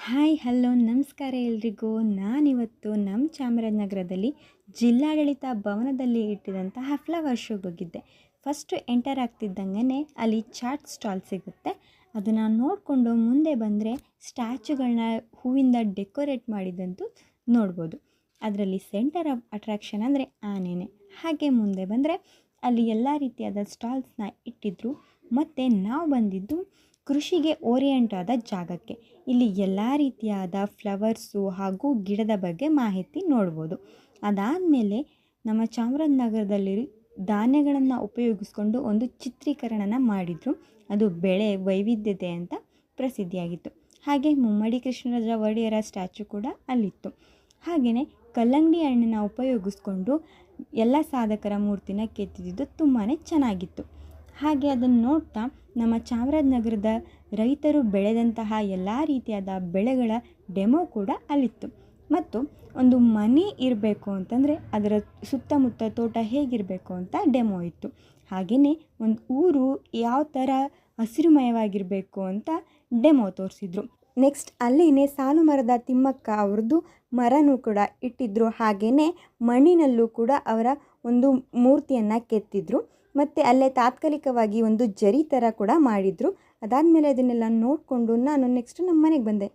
Hi hello ನಮಸ್ಕಾರ ಎಲ್ರಿಗೂ. ನಾನಿವತ್ತು ನಮ್ಮ ಚಾಮರಾಜನಗರದಲ್ಲಿ ಜಿಲ್ಲಾಡಳಿತ ಭವನದಲ್ಲಿ ಇಟ್ಟಿದಂತಹ ಫ್ಲವರ್ ಶೋಗೆ ಹೋಗಿದ್ದೆ. ಫಸ್ಟು ಎಂಟರ್ ಆಗ್ತಿದ್ದಂಗೆ ಅಲ್ಲಿ ಚಾಟ್ ಸ್ಟಾಲ್ ಸಿಗುತ್ತೆ. ಅದನ್ನು ನೋಡಿಕೊಂಡು ಮುಂದೆ ಬಂದರೆ ಸ್ಟ್ಯಾಚುಗಳನ್ನ ಹೂವಿಂದ ಡೆಕೋರೇಟ್ ಮಾಡಿದಂತೂ ನೋಡ್ಬೋದು. ಅದರಲ್ಲಿ ಸೆಂಟರ್ ಆಫ್ ಅಟ್ರಾಕ್ಷನ್ ಅಂದರೆ ಆನೆನೇ. ಹಾಗೆ ಮುಂದೆ ಬಂದರೆ ಅಲ್ಲಿ ಎಲ್ಲ ರೀತಿಯಾದ ಸ್ಟಾಲ್ಸ್ನ ಇಟ್ಟಿದ್ರು. ಮತ್ತು ನಾವು ಬಂದಿದ್ದು ಕೃಷಿಗೆ ಓರಿಯೆಂಟ್ ಆದ ಜಾಗಕ್ಕೆ. ಇಲ್ಲಿ ಎಲ್ಲ ರೀತಿಯಾದ ಫ್ಲವರ್ಸು ಹಾಗೂ ಗಿಡದ ಬಗ್ಗೆ ಮಾಹಿತಿ ನೋಡ್ಬೋದು. ಅದಾದಮೇಲೆ ನಮ್ಮ ಚಾಮರಾಜನಗರದಲ್ಲಿ ಧಾನ್ಯಗಳನ್ನು ಉಪಯೋಗಿಸ್ಕೊಂಡು ಒಂದು ಚಿತ್ರೀಕರಣನ ಮಾಡಿದರು. ಅದು ಬೆಳೆ ವೈವಿಧ್ಯತೆ ಅಂತ ಪ್ರಸಿದ್ಧಿಯಾಗಿತ್ತು. ಹಾಗೆ ಮುಮ್ಮಡಿ ಕೃಷ್ಣರಾಜ ಒಡೆಯರ ಸ್ಟ್ಯಾಚು ಕೂಡ ಅಲ್ಲಿತ್ತು. ಹಾಗೆಯೇ ಕಲ್ಲಂಗಡಿ ಹಣ್ಣನ್ನು ಉಪಯೋಗಿಸ್ಕೊಂಡು ಎಲ್ಲ ಸಾಧಕರ ಮೂರ್ತಿನ ಕೆತ್ತಿದ್ದು ತುಂಬಾ ಚೆನ್ನಾಗಿತ್ತು. ಹಾಗೆ ಅದನ್ನು ನೋಡ್ತಾ ನಮ್ಮ ಚಾಮರಾಜನಗರದ ರೈತರು ಬೆಳೆದಂತಹ ಎಲ್ಲ ರೀತಿಯಾದ ಬೆಳೆಗಳ ಡೆಮೋ ಕೂಡ ಅಲ್ಲಿತ್ತು. ಮತ್ತು ಒಂದು ಮನೆ ಇರಬೇಕು ಅಂತಂದರೆ ಅದರ ಸುತ್ತಮುತ್ತ ತೋಟ ಹೇಗಿರಬೇಕು ಅಂತ ಡೆಮೋ ಇತ್ತು. ಹಾಗೆಯೇ ಒಂದು ಊರು ಯಾವ ಥರ ಹಸಿರುಮಯವಾಗಿರಬೇಕು ಅಂತ ಡೆಮೋ ತೋರಿಸಿದ್ರು. ನೆಕ್ಸ್ಟ್ ಅಲ್ಲೇ ಸಾಲು ಮರದ ತಿಮ್ಮಕ್ಕ ಅವ್ರದ್ದು ಮರನೂ ಕೂಡ ಇಟ್ಟಿದ್ರು. ಹಾಗೆಯೇ ಮಣ್ಣಿನಲ್ಲೂ ಕೂಡ ಅವರ ಒಂದು ಮೂರ್ತಿಯನ್ನು ಕೆತ್ತಿದ್ರು. ಮತ್ತು ಅಲ್ಲೇ ತಾತ್ಕಾಲಿಕವಾಗಿ ಒಂದು ಜರಿ ಥರ ಕೂಡ ಮಾಡಿದರು. ಅದಾದಮೇಲೆ ಅದನ್ನೆಲ್ಲ ನೋಡಿಕೊಂಡು ನಾನು ನೆಕ್ಸ್ಟ್ ನಮ್ಮ ಮನೆಗೆ ಬಂದೆ.